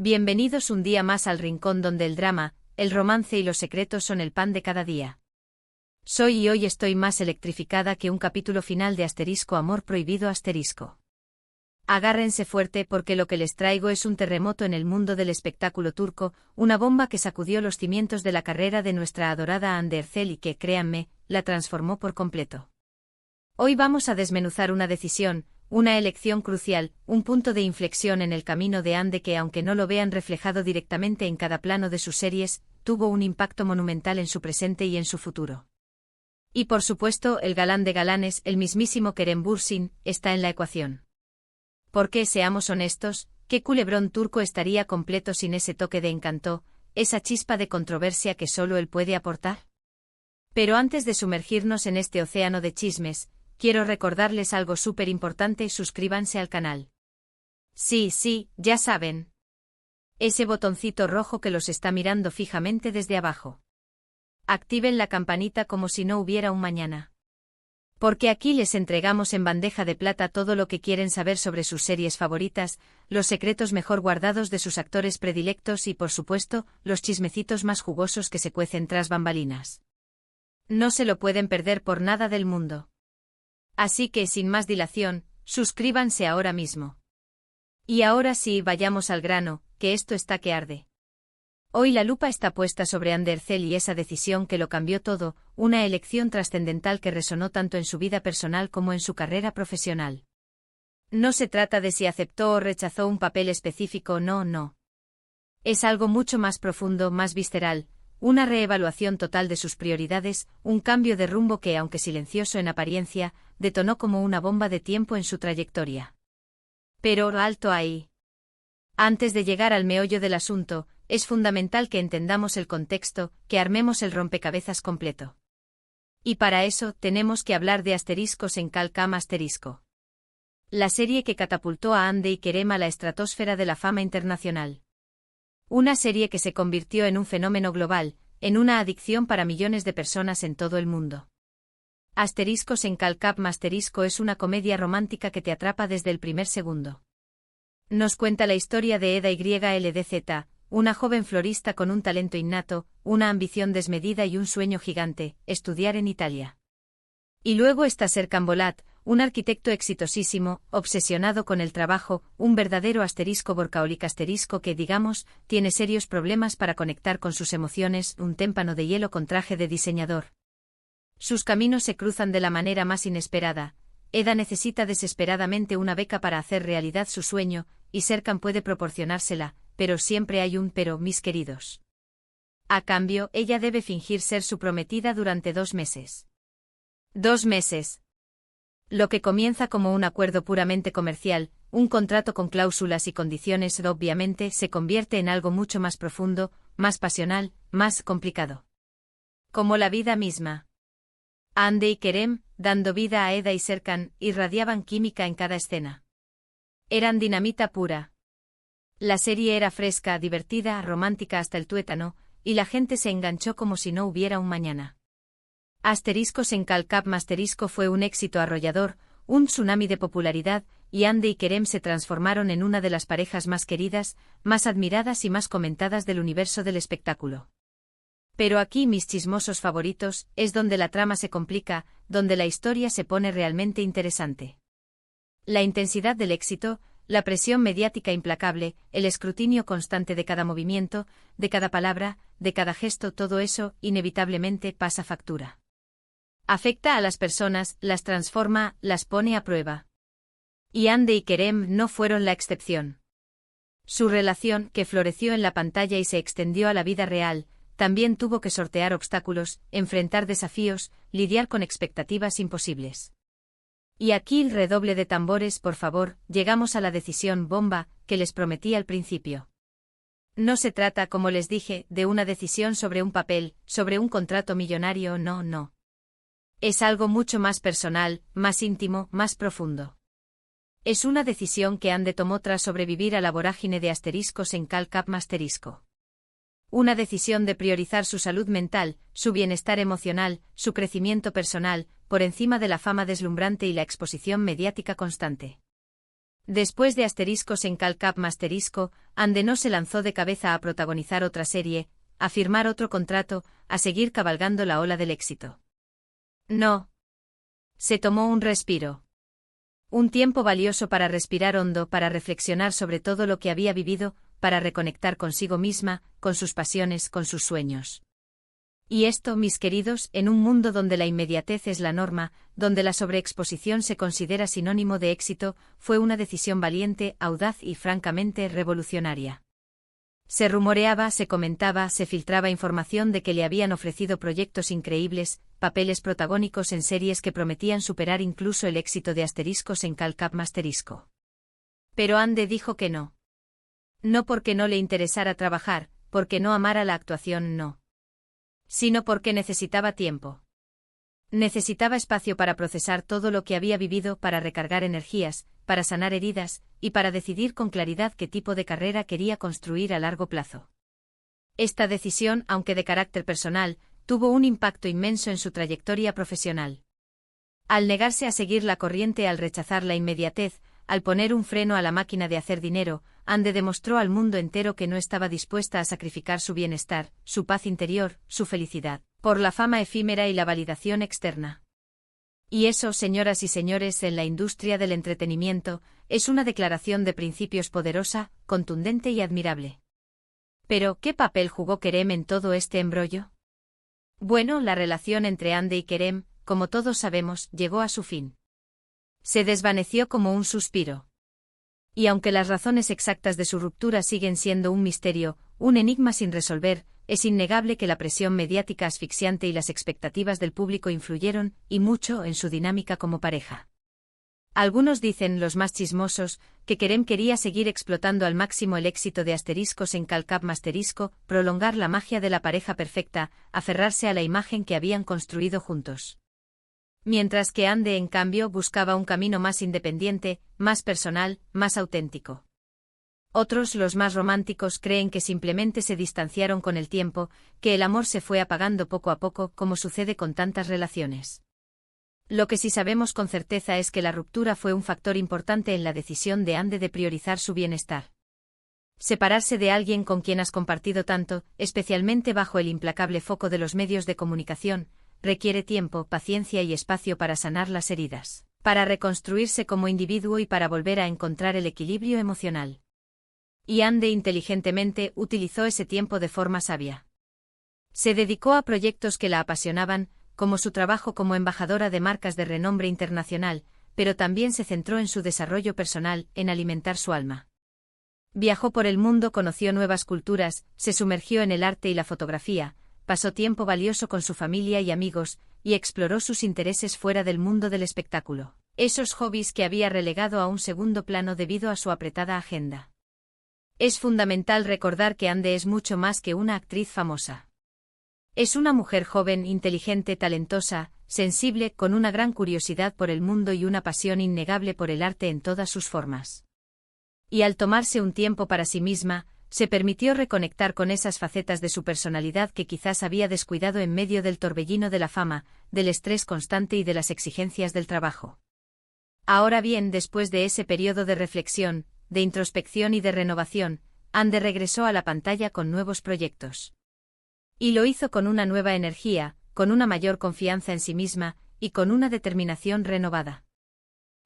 Bienvenidos un día más al rincón donde el drama, el romance y los secretos son el pan de cada día. Soy y hoy estoy más electrificada que un capítulo final de Amor prohibido ***. Agárrense fuerte porque lo que les traigo es un terremoto en el mundo del espectáculo turco, una bomba que sacudió los cimientos de la carrera de nuestra adorada Hande Erçel y que, créanme, la transformó por completo. Hoy vamos a desmenuzar una decisión, una elección crucial, un punto de inflexión en el camino de Hande que, aunque no lo vean reflejado directamente en cada plano de sus series, tuvo un impacto monumental en su presente y en su futuro. Y por supuesto, el galán de galanes, el mismísimo Kerem Bürsin, está en la ecuación. Porque, seamos honestos, ¿qué culebrón turco estaría completo sin ese toque de encanto, esa chispa de controversia que solo él puede aportar? Pero antes de sumergirnos en este océano de chismes, quiero recordarles algo súper importante: suscríbanse al canal. Sí, ya saben. Ese botoncito rojo que los está mirando fijamente desde abajo. Activen la campanita como si no hubiera un mañana. Porque aquí les entregamos en bandeja de plata todo lo que quieren saber sobre sus series favoritas, los secretos mejor guardados de sus actores predilectos y, por supuesto, los chismecitos más jugosos que se cuecen tras bambalinas. No se lo pueden perder por nada del mundo. Así que, sin más dilación, suscríbanse ahora mismo. Y ahora sí, vayamos al grano, que esto está que arde. Hoy la lupa está puesta sobre Hande Erçel y esa decisión que lo cambió todo, una elección trascendental que resonó tanto en su vida personal como en su carrera profesional. No se trata de si aceptó o rechazó un papel específico, no. Es algo mucho más profundo, más visceral, una reevaluación total de sus prioridades, un cambio de rumbo que, aunque silencioso en apariencia, detonó como una bomba de tiempo en su trayectoria. Pero, alto ahí. Antes de llegar al meollo del asunto, es fundamental que entendamos el contexto, que armemos el rompecabezas completo. Y para eso, tenemos que hablar de ***. La serie que catapultó a Hande y Kerem a la estratosfera de la fama internacional. Una serie que se convirtió en un fenómeno global, en una adicción para millones de personas en todo el mundo. *** es una comedia romántica que te atrapa desde el primer segundo. Nos cuenta la historia de Eda YLDZ, una joven florista con un talento innato, una ambición desmedida y un sueño gigante: estudiar en Italia. Y luego está Serkan Bolat, un arquitecto exitosísimo, obsesionado con el trabajo, un verdadero ***workaholic** que, digamos, tiene serios problemas para conectar con sus emociones, un témpano de hielo con traje de diseñador. Sus caminos se cruzan de la manera más inesperada. Eda necesita desesperadamente una beca para hacer realidad su sueño, y Serkan puede proporcionársela, pero siempre hay un pero, mis queridos. A cambio, ella debe fingir ser su prometida durante 2 meses. 2 meses. Lo que comienza como un acuerdo puramente comercial, un contrato con cláusulas y condiciones, obviamente se convierte en algo mucho más profundo, más pasional, más complicado. Como la vida misma. Hande y Kerem, dando vida a Eda y Serkan, irradiaban química en cada escena. Eran dinamita pura. La serie era fresca, divertida, romántica hasta el tuétano, y la gente se enganchó como si no hubiera un mañana. Fue un éxito arrollador, un tsunami de popularidad, y Hande y Kerem se transformaron en una de las parejas más queridas, más admiradas y más comentadas del universo del espectáculo. Pero aquí, mis chismosos favoritos, es donde la trama se complica, donde la historia se pone realmente interesante. La intensidad del éxito, la presión mediática implacable, el escrutinio constante de cada movimiento, de cada palabra, de cada gesto, todo eso, inevitablemente, pasa factura. Afecta a las personas, las transforma, las pone a prueba. Y Hande y Kerem no fueron la excepción. Su relación, que floreció en la pantalla y se extendió a la vida real, también tuvo que sortear obstáculos, enfrentar desafíos, lidiar con expectativas imposibles. Y aquí el redoble de tambores, por favor, llegamos a la decisión bomba, que les prometí al principio. No se trata, como les dije, de una decisión sobre un papel, sobre un contrato millonario, no. Es algo mucho más personal, más íntimo, más profundo. Es una decisión que Hande tomó tras sobrevivir a la vorágine de asteriscos en Calcap Masterisco. Una decisión de priorizar su salud mental, su bienestar emocional, su crecimiento personal, por encima de la fama deslumbrante y la exposición mediática constante. Después de Asteriscos en Calcap Masterisco, Ande no se lanzó de cabeza a protagonizar otra serie, a firmar otro contrato, a seguir cabalgando la ola del éxito. No. Se tomó un respiro. Un tiempo valioso para respirar hondo, para reflexionar sobre todo lo que había vivido, para reconectar consigo misma, con sus pasiones, con sus sueños. Y esto, mis queridos, en un mundo donde la inmediatez es la norma, donde la sobreexposición se considera sinónimo de éxito, fue una decisión valiente, audaz y francamente revolucionaria. Se rumoreaba, se comentaba, se filtraba información de que le habían ofrecido proyectos increíbles, papeles protagónicos en series que prometían superar incluso el éxito de Asteriscos en Calcap Masterisco. Pero Ande dijo que no. No porque no le interesara trabajar, porque no amara la actuación, no. Sino porque necesitaba tiempo. Necesitaba espacio para procesar todo lo que había vivido, para recargar energías, para sanar heridas, y para decidir con claridad qué tipo de carrera quería construir a largo plazo. Esta decisión, aunque de carácter personal, tuvo un impacto inmenso en su trayectoria profesional. Al negarse a seguir la corriente, al rechazar la inmediatez, al poner un freno a la máquina de hacer dinero, Ande demostró al mundo entero que no estaba dispuesta a sacrificar su bienestar, su paz interior, su felicidad, por la fama efímera y la validación externa. Y eso, señoras y señores, en la industria del entretenimiento, es una declaración de principios poderosa, contundente y admirable. Pero, ¿qué papel jugó Kerem en todo este embrollo? Bueno, la relación entre Ande y Kerem, como todos sabemos, llegó a su fin. Se desvaneció como un suspiro. Y aunque las razones exactas de su ruptura siguen siendo un misterio, un enigma sin resolver, es innegable que la presión mediática asfixiante y las expectativas del público influyeron, y mucho, en su dinámica como pareja. Algunos dicen, los más chismosos, que Kerem quería seguir explotando al máximo el éxito de Asteriscos en Calcap Masterisco, prolongar la magia de la pareja perfecta, aferrarse a la imagen que habían construido juntos. Mientras que Ande, en cambio, buscaba un camino más independiente, más personal, más auténtico. Otros, los más románticos, creen que simplemente se distanciaron con el tiempo, que el amor se fue apagando poco a poco, como sucede con tantas relaciones. Lo que sí sabemos con certeza es que la ruptura fue un factor importante en la decisión de Ande de priorizar su bienestar. Separarse de alguien con quien has compartido tanto, especialmente bajo el implacable foco de los medios de comunicación, requiere tiempo, paciencia y espacio para sanar las heridas, para reconstruirse como individuo y para volver a encontrar el equilibrio emocional. Y Ande inteligentemente utilizó ese tiempo de forma sabia. Se dedicó a proyectos que la apasionaban, como su trabajo como embajadora de marcas de renombre internacional, pero también se centró en su desarrollo personal, en alimentar su alma. Viajó por el mundo, conoció nuevas culturas, se sumergió en el arte y la fotografía, pasó tiempo valioso con su familia y amigos, y exploró sus intereses fuera del mundo del espectáculo, esos hobbies que había relegado a un segundo plano debido a su apretada agenda. Es fundamental recordar que Ande es mucho más que una actriz famosa. Es una mujer joven, inteligente, talentosa, sensible, con una gran curiosidad por el mundo y una pasión innegable por el arte en todas sus formas. Y al tomarse un tiempo para sí misma, se permitió reconectar con esas facetas de su personalidad que quizás había descuidado en medio del torbellino de la fama, del estrés constante y de las exigencias del trabajo. Ahora bien, después de ese periodo de reflexión, de introspección y de renovación, Ande regresó a la pantalla con nuevos proyectos. Y lo hizo con una nueva energía, con una mayor confianza en sí misma, y con una determinación renovada.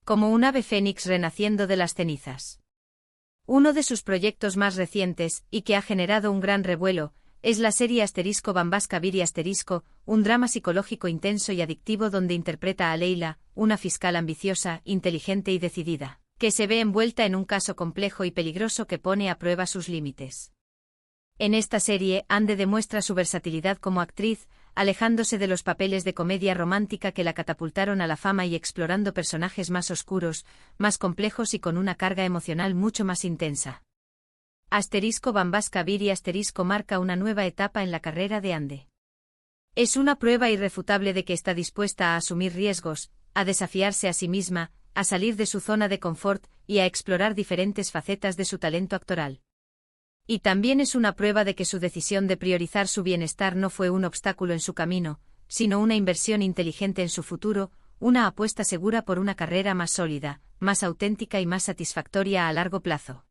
Como un ave fénix renaciendo de las cenizas. Uno de sus proyectos más recientes, y que ha generado un gran revuelo, es la serie Asterisco Bambasca Viri Asterisco, un drama psicológico intenso y adictivo donde interpreta a Leila, una fiscal ambiciosa, inteligente y decidida, que se ve envuelta en un caso complejo y peligroso que pone a prueba sus límites. En esta serie, Ande demuestra su versatilidad como actriz, alejándose de los papeles de comedia romántica que la catapultaron a la fama y explorando personajes más oscuros, más complejos y con una carga emocional mucho más intensa. Asterisco Bambasca Viri Asterisco marca una nueva etapa en la carrera de Ande. Es una prueba irrefutable de que está dispuesta a asumir riesgos, a desafiarse a sí misma, a salir de su zona de confort y a explorar diferentes facetas de su talento actoral. Y también es una prueba de que su decisión de priorizar su bienestar no fue un obstáculo en su camino, sino una inversión inteligente en su futuro, una apuesta segura por una carrera más sólida, más auténtica y más satisfactoria a largo plazo.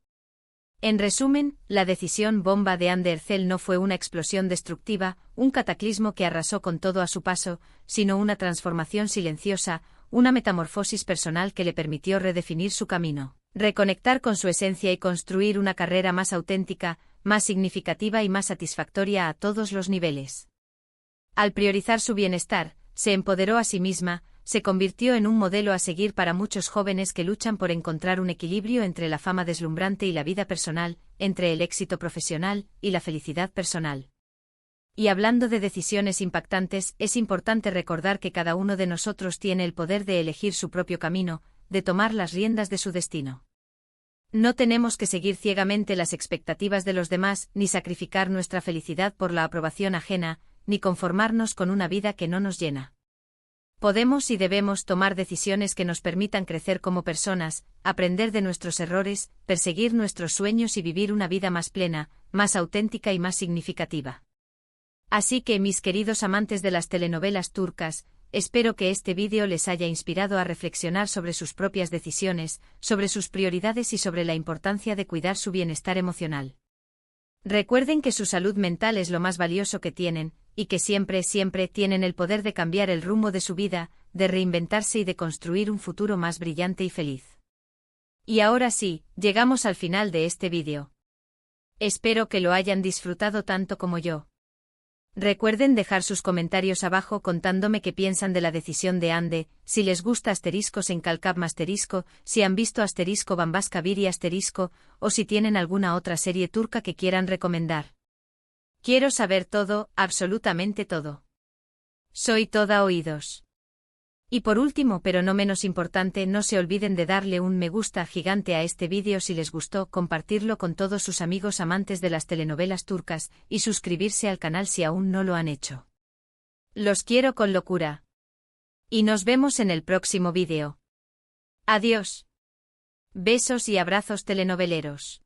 En resumen, la decisión bomba de Anne Derzel no fue una explosión destructiva, un cataclismo que arrasó con todo a su paso, sino una transformación silenciosa, una metamorfosis personal que le permitió redefinir su camino, reconectar con su esencia y construir una carrera más auténtica, más significativa y más satisfactoria a todos los niveles. Al priorizar su bienestar, se empoderó a sí misma, se convirtió en un modelo a seguir para muchos jóvenes que luchan por encontrar un equilibrio entre la fama deslumbrante y la vida personal, entre el éxito profesional y la felicidad personal. Y hablando de decisiones impactantes, es importante recordar que cada uno de nosotros tiene el poder de elegir su propio camino, de tomar las riendas de su destino. No tenemos que seguir ciegamente las expectativas de los demás, ni sacrificar nuestra felicidad por la aprobación ajena, ni conformarnos con una vida que no nos llena. Podemos y debemos tomar decisiones que nos permitan crecer como personas, aprender de nuestros errores, perseguir nuestros sueños y vivir una vida más plena, más auténtica y más significativa. Así que, mis queridos amantes de las telenovelas turcas, espero que este vídeo les haya inspirado a reflexionar sobre sus propias decisiones, sobre sus prioridades y sobre la importancia de cuidar su bienestar emocional. Recuerden que su salud mental es lo más valioso que tienen, y que siempre tienen el poder de cambiar el rumbo de su vida, de reinventarse y de construir un futuro más brillante y feliz. Y ahora sí, llegamos al final de este vídeo. Espero que lo hayan disfrutado tanto como yo. Recuerden dejar sus comentarios abajo contándome qué piensan de la decisión de Hande, si les gusta asteriscos en Calcam asterisco, si han visto asterisco Bambaska Biri asterisco, o si tienen alguna otra serie turca que quieran recomendar. Quiero saber todo, absolutamente todo. Soy toda oídos. Y por último, pero no menos importante, no se olviden de darle un me gusta gigante a este vídeo si les gustó, compartirlo con todos sus amigos amantes de las telenovelas turcas, y suscribirse al canal si aún no lo han hecho. Los quiero con locura. Y nos vemos en el próximo vídeo. Adiós. Besos y abrazos telenoveleros.